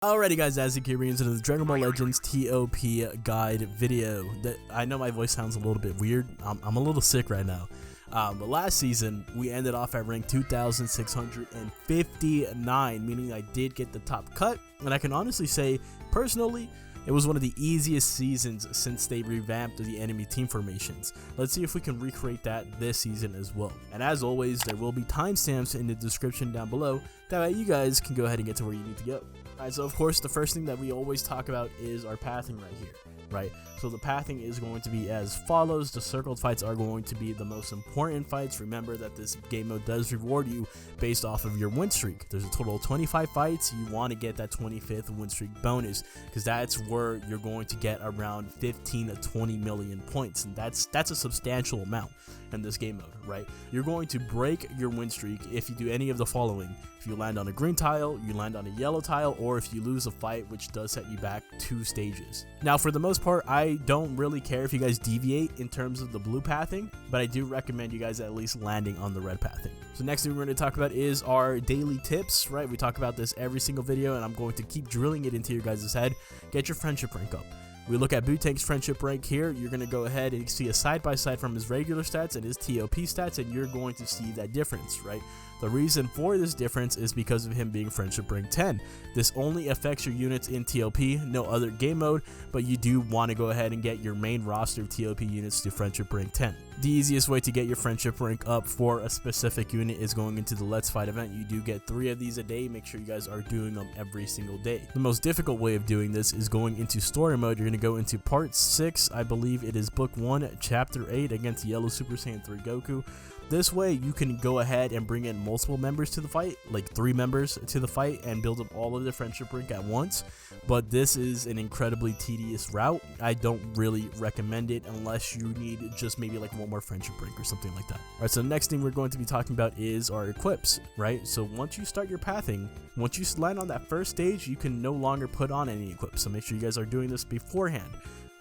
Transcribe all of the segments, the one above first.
Alrighty guys, as you keep into the Dragon Ball Legends ToP guide video. I know my voice sounds a little bit weird. I'm a little sick right now. But last season, we ended off at rank 2,659, meaning I did get the top cut. And I can honestly say, personally, it was one of the easiest seasons since they revamped the enemy team formations. Let's see if we can recreate that this season as well. And as always, there will be timestamps in the description down below. That way you guys can go ahead and get to where you need to go. Alright, so of course the first thing that we always talk about is our pathing right here, right? So the pathing is going to be as follows. The circled fights are going to be the most important fights. Remember that this game mode does reward you based off of your win streak. There's a total of 25 fights. You want to get that 25th win streak bonus because that's where you're going to get around 15 to 20 million points, and that's a substantial amount in this game mode, right? You're going to break your win streak if you do any of the following. If you land on a green tile, you land on a yellow tile, or if you lose a fight, which does set you back 2 stages. Now, for the most part, I don't really care if you guys deviate in terms of the blue pathing, but I do recommend you guys at least landing on the red pathing. So next thing we're going to talk about is our daily tips, right? We talk about this every single video, and I'm going to keep drilling it into your guys' head. Get your friendship rank up. We look at Butank's friendship rank here. You're going to go ahead and see a side-by-side from his regular stats and his ToP stats, and you're going to see that difference, right? The reason for this difference is because of him being friendship rank 10. This only affects your units in ToP, no other game mode, but you do want to go ahead and get your main roster of ToP units to friendship rank 10. The easiest way to get your friendship rank up for a specific unit is going into the Let's Fight event. You do get 3 of these a day. Make sure you guys are doing them every single day. The most difficult way of doing this is going into story mode. You're going to go into part 6, I believe it is book 1, chapter 8 against Yellow Super Saiyan 3 Goku. This way you can go ahead and bring in multiple members to the fight, like 3 members to the fight, and build up all of their friendship rank at once. But this is an incredibly tedious route. I don't really recommend it unless you need just maybe like 1 more friendship rank or something like that. Alright, so the next thing we're going to be talking about is our equips, right? So once you start your pathing, once you land on that first stage, you can no longer put on any equips. So make sure you guys are doing this beforehand.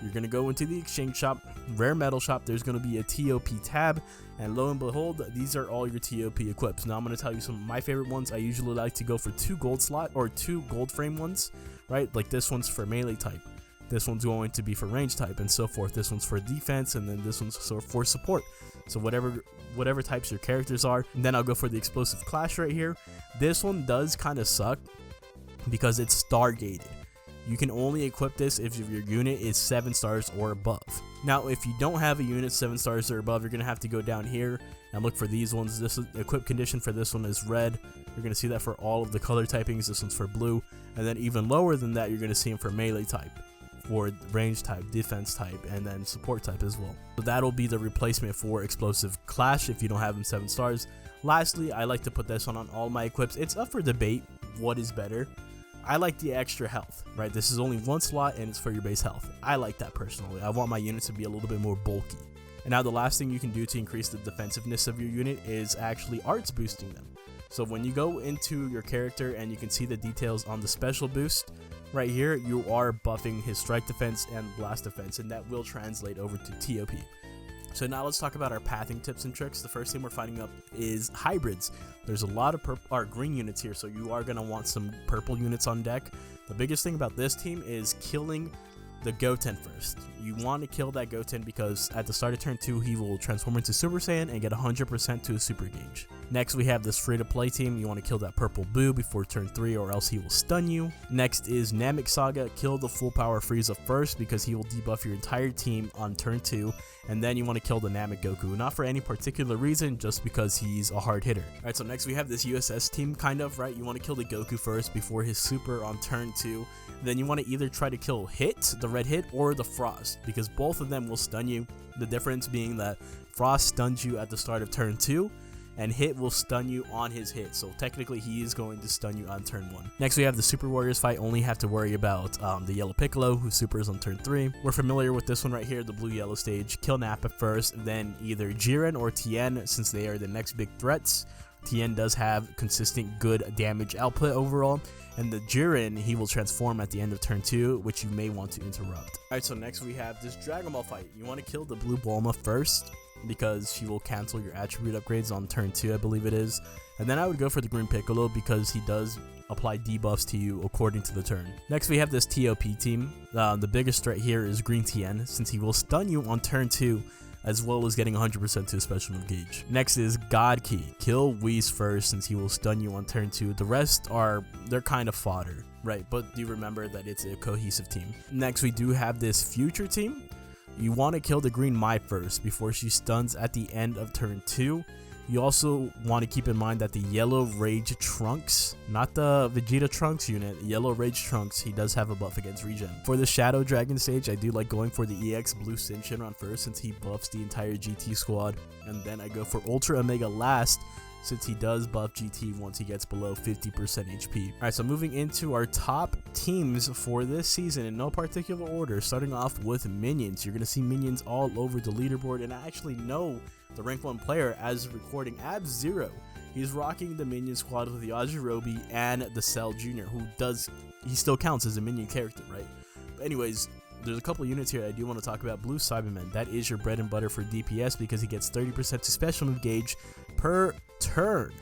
You're going to go into the exchange shop, rare metal shop, there's going to be a ToP tab, and lo and behold, these are all your ToP equips. Now I'm going to tell you some of my favorite ones. I usually like to go for 2 gold slot or 2 gold frame ones, right? Like this one's for melee type, this one's going to be for range type, and so forth. This one's for defense, and then this one's for support. So whatever types your characters are. And then I'll go for the explosive clash right here. This one does kind of suck because it's star gated. You can only equip this if your unit is 7 stars or above. Now, if you don't have a unit 7 stars or above, you're going to have to go down here and look for these ones. This equip condition for this one is red. You're going to see that for all of the color typings. This one's for blue. And then even lower than that, you're going to see them for melee type, for range type, defense type, and then support type as well. So that'll be the replacement for explosive clash if you don't have them 7 stars. Lastly, I like to put this one on all my equips. It's up for debate what is better. I like the extra health, right? This is only 1 slot and it's for your base health. I like that personally. I want my units to be a little bit more bulky. And now the last thing you can do to increase the defensiveness of your unit is actually arts boosting them. So when you go into your character and you can see the details on the special boost right here, you are buffing his strike defense and blast defense, and that will translate over to ToP. So now let's talk about our pathing tips and tricks. The first thing we're finding up is hybrids. There's a lot of green units here, so you are going to want some purple units on deck. The biggest thing about this team is killing the Goten first. You want to kill that Goten because at the start of turn 2, he will transform into Super Saiyan and get 100% to a super gauge. Next, we have this free-to-play team. You want to kill that purple Boo before turn 3 or else he will stun you. Next is Namek Saga. Kill the full power Frieza first because he will debuff your entire team on turn 2. And then you want to kill the Namek Goku, not for any particular reason, just because he's a hard hitter. Alright, so next we have this USS team kind of, right? You want to kill the Goku first before his super on turn 2. Then you want to either try to kill Hit, the red hit, or the Frost, because both of them will stun you. The difference being that Frost stuns you at the start of turn 2, and Hit will stun you on his hit, so technically he is going to stun you on turn 1. Next we have the Super Warriors fight. Only have to worry about the Yellow Piccolo, who supers on turn 3. We're familiar with this one right here, the blue-yellow stage. Kill Nappa first, then either Jiren or Tien, since they are the next big threats. Tien does have consistent good damage output overall, and the Jiren, he will transform at the end of turn 2, which you may want to interrupt. Alright, so next we have this Dragon Ball fight. You want to kill the blue Bulma first, because she will cancel your attribute upgrades on turn 2, I believe it is. And then I would go for the green Piccolo because he does apply debuffs to you according to the turn. Next we have this ToP team. The biggest threat here is Green Tien, since he will stun you on turn 2, as well as getting 100% to a special move gauge. Next is God Key. Kill Whis first, since he will stun you on turn 2. The rest they're kind of fodder, right? But do remember that it's a cohesive team. Next we do have this Future team. You want to kill the green Mai first before she stuns at the end of turn 2. You also want to keep in mind that the Yellow Rage Trunks, not the Vegeta Trunks unit, Yellow Rage Trunks, he does have a buff against Regen. For the Shadow Dragon stage, I do like going for the EX Blue Sin Shinron first, since he buffs the entire GT squad, and then I go for Ultra Omega last, since he does buff GT once he gets below 50% HP. Alright, so moving into our top teams for this season in no particular order, starting off with Minions. You're going to see Minions all over the leaderboard, and I actually know the rank 1 player as recording Ab0. He's rocking the Minion squad with the Yajirobe and the Cell Jr., he still counts as a Minion character, right? But anyways, there's a couple units here I do want to talk about. Blue Cyberman, that is your bread and butter for DPS because he gets 30% to special move gauge per turn,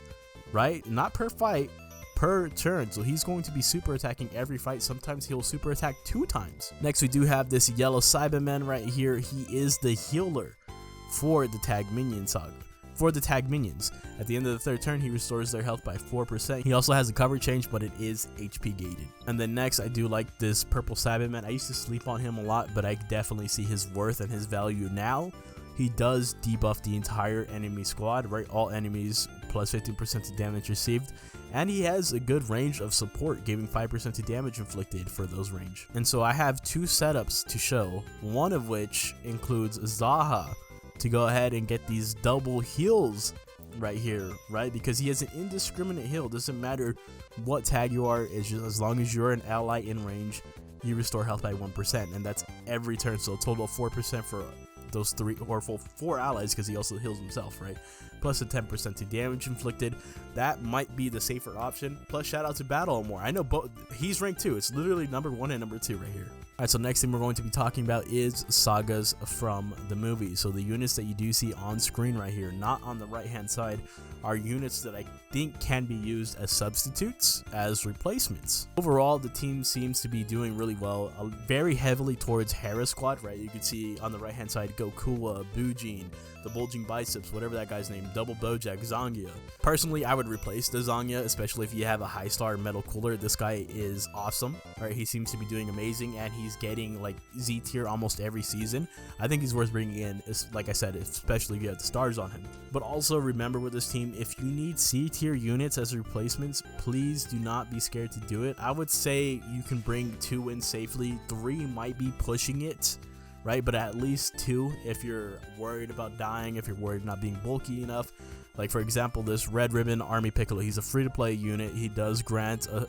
right? Not per fight, per turn. So he's going to be super attacking every fight. Sometimes he'll super attack 2 times. Next, we do have this yellow Cyberman right here. He is the healer for the Tag Minion Saga. For the tag minions, at the end of the 3rd turn, he restores their health by 4%. He also has a cover change, but it is HP gated. And then next, I do like this purple Cyberman. I used to sleep on him a lot, but I definitely see his worth and his value now. He does debuff the entire enemy squad, right? All enemies plus 15% to damage received. And he has a good range of support, giving 5% to damage inflicted for those range. And so I have 2 setups to show, one of which includes Zaha, to go ahead and get these double heals right here, right? Because he has an indiscriminate heal. Doesn't matter what tag you are, it's just as long as you're an ally in range, you restore health by 1%, and that's every turn. So a total of 4% for those 3 or 4 allies, because he also heals himself, right? Plus a 10% to damage inflicted. That might be the safer option. Plus, shout out to Battle More. I know both. He's ranked 2. It's literally number 1 and number 2 right here. Alright, so next thing we're going to be talking about is Sagas from the movie. So the units that you do see on screen right here, not on the right hand side, are units that I think can be used as substitutes, as replacements. Overall, the team seems to be doing really well, very heavily towards Hera squad, right? You can see on the right hand side Gokua, Bujin, the Bulging Biceps, whatever that guy's name, Double Bojack, Zangya. Personally, I would replace the Zangya, especially if you have a high star metal cooler. This guy is awesome. Alright, he seems to be doing amazing, and he's getting like Z tier almost every season. I think he's worth bringing in, like I said, especially if you have the stars on him. But also remember with this team, if you need C tier units as replacements, please do not be scared to do it. I would say you can bring 2 in safely. 3 might be pushing it, right? But at least 2 if you're worried about dying, if you're worried not being bulky enough. Like for example, this Red Ribbon Army Piccolo, he's a free-to-play unit. He does grant a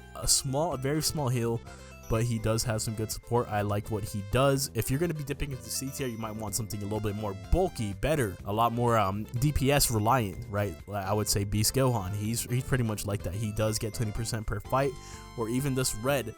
very small heal, but he does have some good support. I like what he does. If you're going to be dipping into C tier, you might want something a little bit more bulky, better, a lot more DPS reliant, right? I would say Beast Gohan. He's pretty much like that. He does get 20% per fight, or even this red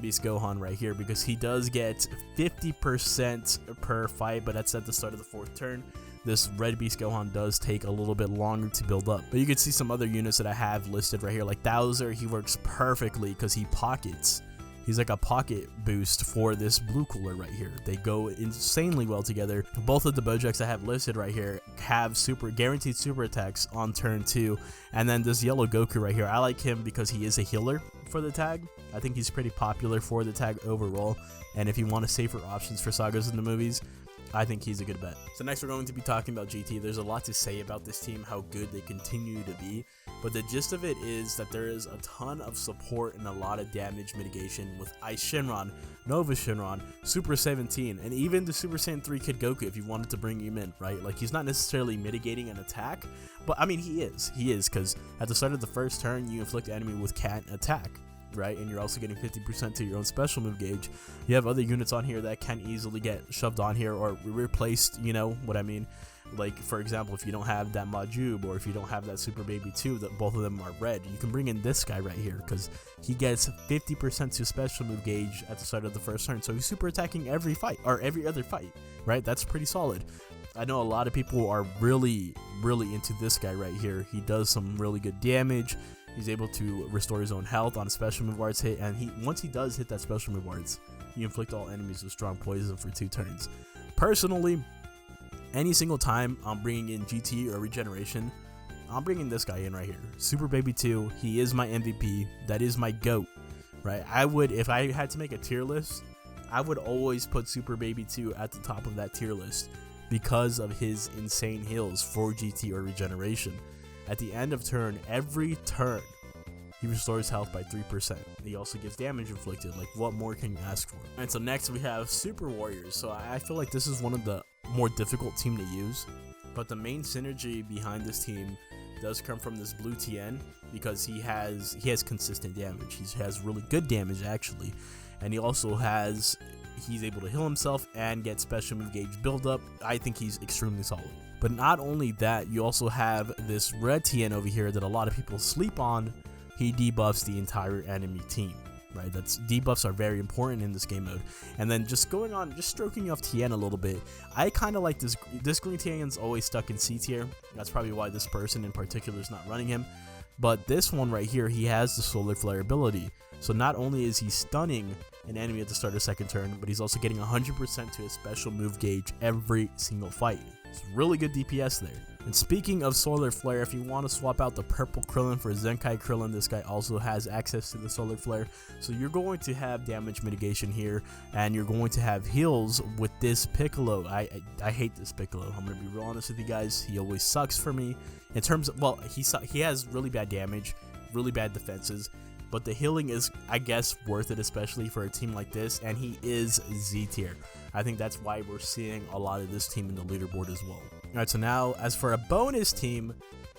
Beast Gohan right here, because he does get 50% per fight, but that's at the start of the 4th turn. This red Beast Gohan does take a little bit longer to build up. But you can see some other units that I have listed right here, like Thouser. He works perfectly because he pockets. He's like a pocket boost for this blue cooler right here. They go insanely well together. Both of the Bojacks I have listed right here have guaranteed super attacks on turn 2. And then this yellow Goku right here, I like him because he is a healer for the tag. I think he's pretty popular for the tag overall. And if you want safer options for Sagas in the movies, I think he's a good bet. So next we're going to be talking about GT. There's a lot to say about this team, how good they continue to be, but the gist of it is that there is a ton of support and a lot of damage mitigation with Ice Shinron, Nova Shinron, Super 17, and even the Super Saiyan 3 Kid Goku if you wanted to bring him in, right? Like, he's not necessarily mitigating an attack, but I mean he is, because at the start of the 1st turn you inflict the enemy with can't attack, right? And you're also getting 50% to your own special move gauge. You have other units on here that can easily get shoved on here or replaced, you know what I mean? Like, for example, if you don't have that Majub, or if you don't have that Super Baby 2, that both of them are red, you can bring in this guy right here, because he gets 50% to special move gauge at the start of the 1st turn, so he's super attacking every fight, or every other fight, right? That's pretty solid. I know a lot of people are really into this guy right here. He does some really good damage. He's able to restore his own health on a special move arts hit, and once he does hit that special move arts, you inflict all enemies with strong poison for 2 turns. Personally, any single time I'm bringing in GT or regeneration, I'm bringing this guy in right here. Super Baby 2, he is my MVP. That is my GOAT, right? I would, if I had to make a tier list, I would always put Super Baby 2 at the top of that tier list because of his insane heals for GT or regeneration. At the end of turn, every turn, he restores health by 3%. He also gives damage inflicted. Like, what more can you ask for? And so next we have Super Warriors. So I feel like this is one of the more difficult team to use, but the main synergy behind this team does come from this blue TN, because he has consistent damage. He has really good damage actually, and he's able to heal himself and get special move gauge build up. I think he's extremely solid. But not only that, you also have this red TN over here that a lot of people sleep on. He debuffs the entire enemy team, right? Debuffs are very important in this game mode. And then just stroking off TN a little bit, I kind of like this green TN's always stuck in C tier. That's probably why this person in particular is not running him. But this one right here, he has the Solar Flare ability. So not only is he stunning an enemy at the start of second turn, but he's also getting 100% to his special move gauge every single fight. It's really good DPS there. And speaking of Solar Flare, if you want to swap out the purple Krillin for Zenkai Krillin, this guy also has access to the Solar Flare. So you're going to have damage mitigation here, and you're going to have heals with this Piccolo. I hate this Piccolo. I'm going to be real honest with you guys. He always sucks for me. In terms of, well, he has really bad damage, really bad defenses, but the healing is, I guess, worth it, especially for a team like this, and he is Z tier. I think that's why we're seeing a lot of this team in the leaderboard as well. Alright, so now, as for a bonus team,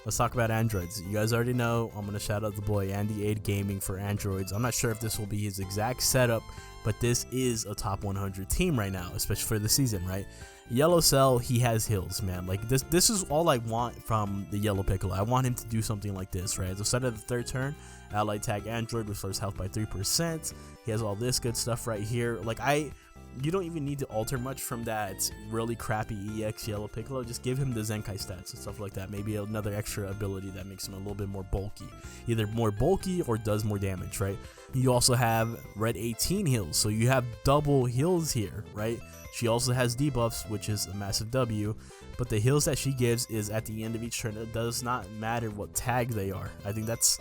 let's talk about androids. You guys already know, I'm going to shout out the boy Andy Aid Gaming for androids. I'm not sure if this will be his exact setup, but this is a top 100 team right now, especially for the season, right? Yellow Cell, he has heals, man. Like, this is all I want from the Yellow Piccolo. I want him to do something like this, right? At the start of the third turn, ally tag android restores health by 3%. He has all this good stuff right here. Like, you don't even need to alter much from that really crappy EX Yellow Piccolo. Just give him the Zenkai stats and stuff like that. Maybe another extra ability that makes him a little bit more bulky. Either more bulky or does more damage, right? You also have Red 18 heals, so you have double heals here, right? She also has debuffs, which is a massive W, but the heals that she gives is at the end of each turn. It does not matter what tag they are. I think that's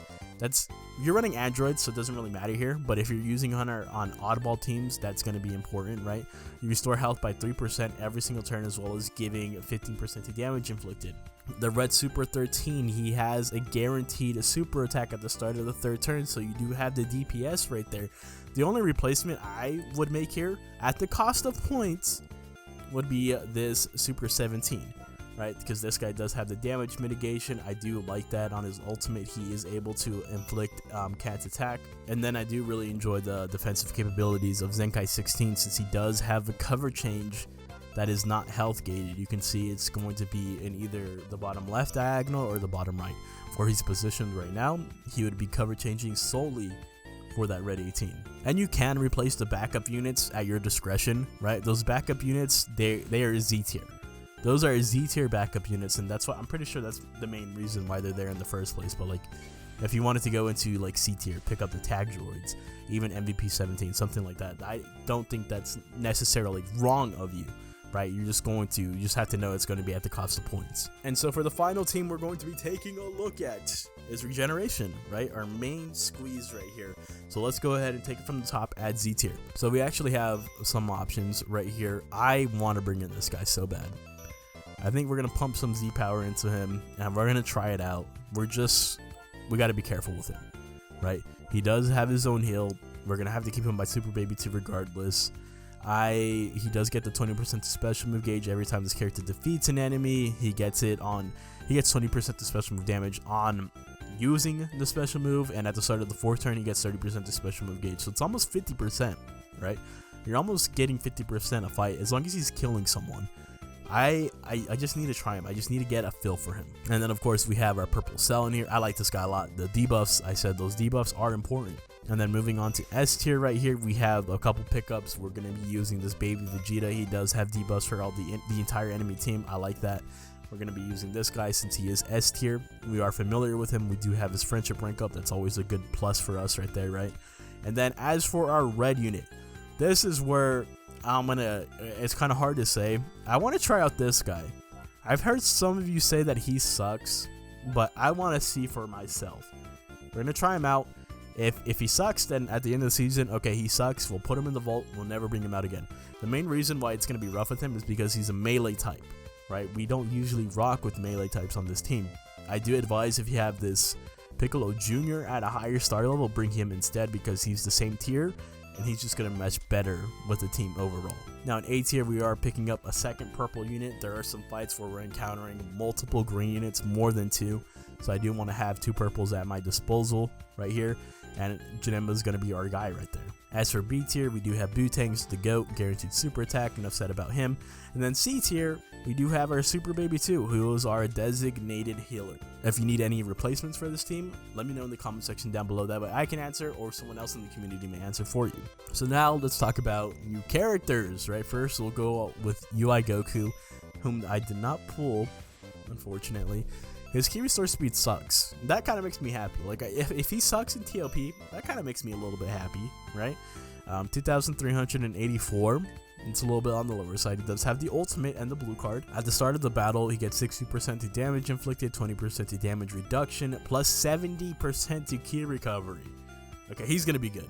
you're running androids, so it doesn't really matter here, but if you're using Hunter on oddball teams, that's going to be important, right? You restore health by 3% every single turn, as well as giving 15% to damage inflicted. The red Super 13, he has a guaranteed super attack at the start of the third turn, so you do have the DPS right there. The only replacement I would make here, at the cost of points, would be this Super 17. Right, because this guy does have the damage mitigation. I do like that. On his ultimate, he is able to inflict Cat's attack. And then I do really enjoy the defensive capabilities of Zenkai 16, since he does have a cover change that is not health gated. You can see it's going to be in either the bottom left diagonal or the bottom right. Where he's positioned right now, he would be cover changing solely for that red 18. And you can replace the backup units at your discretion, right? Those backup units, they are Z tier. Those are Z tier backup units, and that's what I'm pretty sure that's the main reason why they're there in the first place. But like, if you wanted to go into like C tier, pick up the tag droids, even MVP 17, something like that, I don't think that's necessarily wrong of you, right? You just have to know it's going to be at the cost of points. And so for the final team we're going to be taking a look at is regeneration, right? Our main squeeze right here. So let's go ahead and take it from the top, add Z tier. So we actually have some options right here. I want to bring in this guy so bad. I think we're going to pump some Z power into him, and we're going to try it out. We got to be careful with him, right? He does have his own heal. We're going to have to keep him by Super Baby 2 regardless. He does get the 20% special move gauge every time this character defeats an enemy. He gets 20% to special move damage on using the special move, and at the start of the fourth turn, he gets 30% to special move gauge. So it's almost 50%, right? You're almost getting 50% a fight as long as he's killing someone. I just need to try him. I just need to get a feel for him. And then, of course, we have our purple cell in here. I like this guy a lot. The debuffs, I said those debuffs are important. And then moving on to S tier right here, we have a couple pickups. We're going to be using this baby Vegeta. He does have debuffs for all the entire enemy team. I like that. we're going to be using this guy since he is S tier. We are familiar with him. We do have his friendship rank up. That's always a good plus for us right there, right? And then as for our red unit, this is where it's kind of hard to say. I want to try out this guy. I've heard some of you say that he sucks, but I want to see for myself. We're going to try him out. If he sucks, then at the end of the season, okay, he sucks. We'll put him in the vault. We'll never bring him out again. The main reason why it's going to be rough with him is because he's a melee type, right? We don't usually rock with melee types on this team. I do advise if you have this Piccolo Jr. at a higher star level, bring him instead because he's the same tier and he's just going to mesh better with the team overall. Now in A tier, we are picking up a second purple unit. There are some fights where we're encountering multiple green units, more than 2. So I do want to have 2 purples at my disposal right here. And Janemba is going to be our guy right there. As for B tier, we do have Bootangs, the GOAT, guaranteed super attack, enough said about him. And then C tier, we do have our Super Baby 2, who is our designated healer. If you need any replacements for this team, let me know in the comment section down below. That way I can answer, or someone else in the community may answer for you. So now let's talk about new characters, right? First, we'll go with UI Goku, whom I did not pull, unfortunately. His key restore speed sucks. That kind of makes me happy. Like, if he sucks in ToP, that kind of makes me a little bit happy, right? 2,384. It's a little bit on the lower side. He does have the ultimate and the blue card. At the start of the battle, he gets 60% to damage inflicted, 20% to damage reduction, plus 70% to key recovery. Okay, he's going to be good.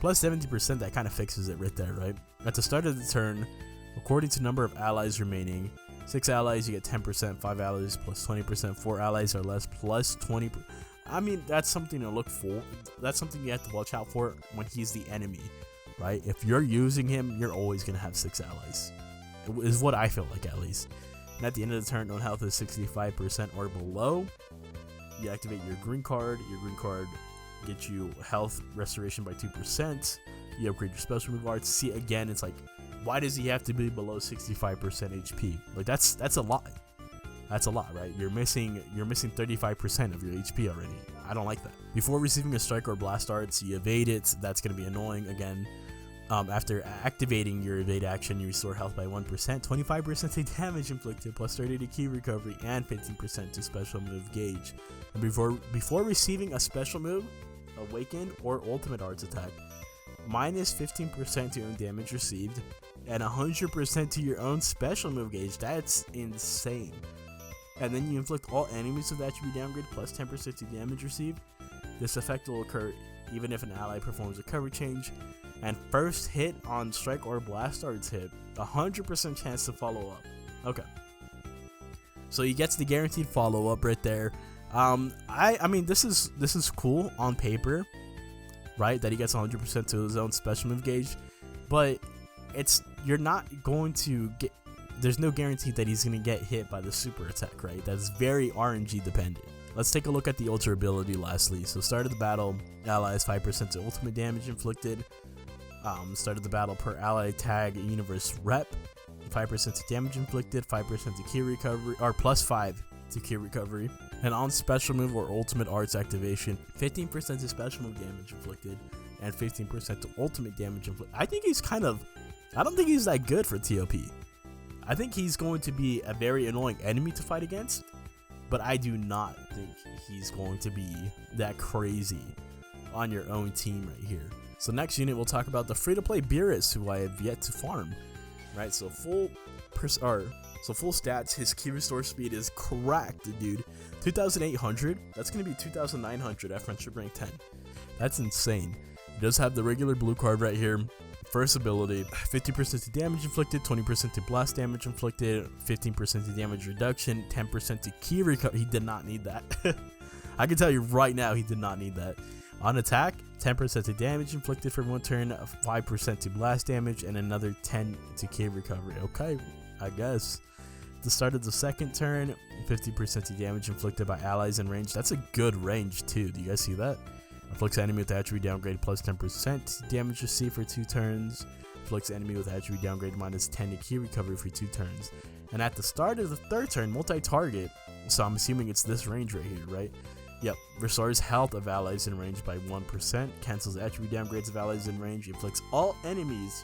Plus 70%, that kind of fixes it right there, right? At the start of the turn, according to number of allies remaining, 6 allies, you get 10%, 5 allies plus 20%, 4 allies or less plus 20%. I mean, that's something to look for. That's something you have to watch out for when he's the enemy, right? If you're using him, you're always going to have 6 allies, is what I feel like at least. And at the end of the turn, when health is 65% or below, you activate your green card. Your green card gets you health restoration by 2%. You upgrade your special move arts. See, again, it's like, why does he have to be below 65% HP? Like, that's a lot. That's a lot, right? You're missing 35% of your HP already. I don't like that. Before receiving a strike or blast arts, you evade it. That's going to be annoying again. After activating your evade action, you restore health by 1%, 25% to damage inflicted, plus 30 to key recovery, and 15% to special move gauge. And before receiving a special move, awaken or ultimate arts attack, minus 15% to your own damage received, and 100% to your own special move gauge. That's insane. And then you inflict all enemies with attribute downgrade plus 10% to damage received. This effect will occur even if an ally performs a cover change. And first hit on strike or blast arts hit, 100% chance to follow up. Okay. So he gets the guaranteed follow up right there. I mean, this is cool on paper, right? That he gets 100% to his own special move gauge, but you're not going to get. There's no guarantee that he's going to get hit by the super attack, right? That's very RNG dependent. Let's take a look at the ultra ability lastly. So start of the battle, allies 5% to ultimate damage inflicted. Start of the battle per ally tag universe rep, 5% to damage inflicted, 5% to key recovery, or plus 5 to key recovery. And on special move or ultimate arts activation, 15% to special move damage inflicted, and 15% to ultimate damage inflicted. I don't think he's that good for ToP. I think he's going to be a very annoying enemy to fight against, but I do not think he's going to be that crazy on your own team right here. So next unit, we'll talk about the free-to-play beerus, who I have yet to farm. Right, so full stats, his key restore speed is cracked, dude. 2,800. That's gonna be 2,900 at friendship rank 10. That's insane. He does have the regular blue card right here. First ability, 50% to damage inflicted, 20% to blast damage inflicted, 15% to damage reduction, 10% to key recovery. He did not need that. I can tell you right now, he did not need that. On attack, 10% to damage inflicted for 1 turn, 5% to blast damage, and another 10 to key recovery. Okay, I guess. At the start of the second turn, 50% to damage inflicted by allies in range. That's a good range too. Do you guys see that? Inflicts enemy with attribute downgrade plus 10% damage received for 2 turns. Inflicts enemy with attribute downgrade minus 10 to key recovery for 2 turns. And at the start of the third turn, multi-target. So I'm assuming it's this range right here, right? Yep. Restores health of allies in range by 1%. Cancels attribute downgrades of allies in range. Inflicts all enemies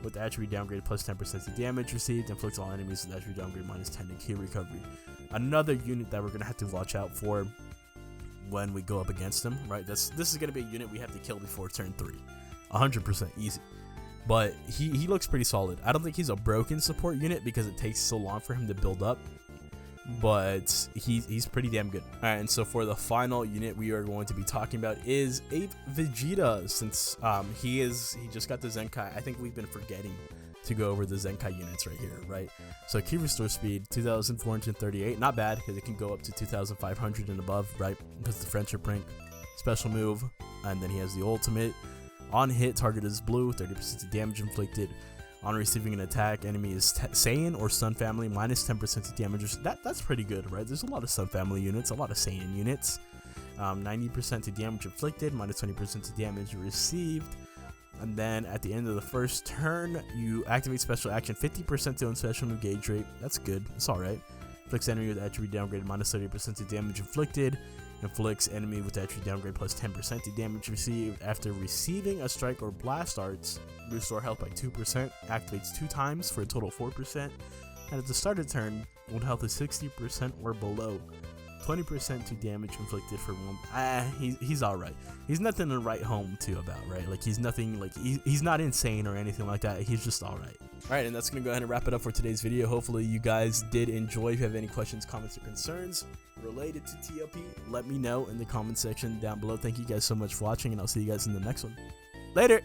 with attribute downgrade plus 10% to damage received. Inflicts all enemies with attribute downgrade minus 10 to key recovery. Another unit that we're going to have to watch out for when we go up against him, right? This is going to be a unit we have to kill before turn 3. 100% easy. But he looks pretty solid. I don't think he's a broken support unit because it takes so long for him to build up, but he's pretty damn good. All right, and so for the final unit we are going to be talking about is Ape Vegeta, since he just got the Zenkai. I think we've been forgetting to go over the Zenkai units right here, right? So key restore speed 2438, not bad because it can go up to 2500 and above, right? Because the friendship rank, special move, and then he has the ultimate. On hit, target is blue, 30% of damage inflicted. On receiving an attack, enemy is Saiyan or Sun family, minus 10% of damage. That's pretty good, right? There's a lot of Sun family units, a lot of Saiyan units. 90% to damage inflicted, minus 20% to damage received. And then at the end of the first turn, you activate special action, 50% to special move gauge rate. That's good. It's alright. Inflicts enemy with attribute downgrade, minus 30% to damage inflicted. Inflicts enemy with attribute downgrade plus 10% to damage received. After receiving a strike or blast arts, restore health by 2%. Activates 2 times for a total of 4%. And at the start of the turn, when health is 60% or below, 20% to damage inflicted for 1. He's alright. He's nothing to write home to about, right? Like he's nothing, like he's not insane or anything like that. He's just alright. Alright, and that's gonna go ahead and wrap it up for today's video. Hopefully you guys did enjoy. If you have any questions, comments, or concerns related to ToP, let me know in the comment section down below. Thank you guys so much for watching, and I'll see you guys in the next one. Later!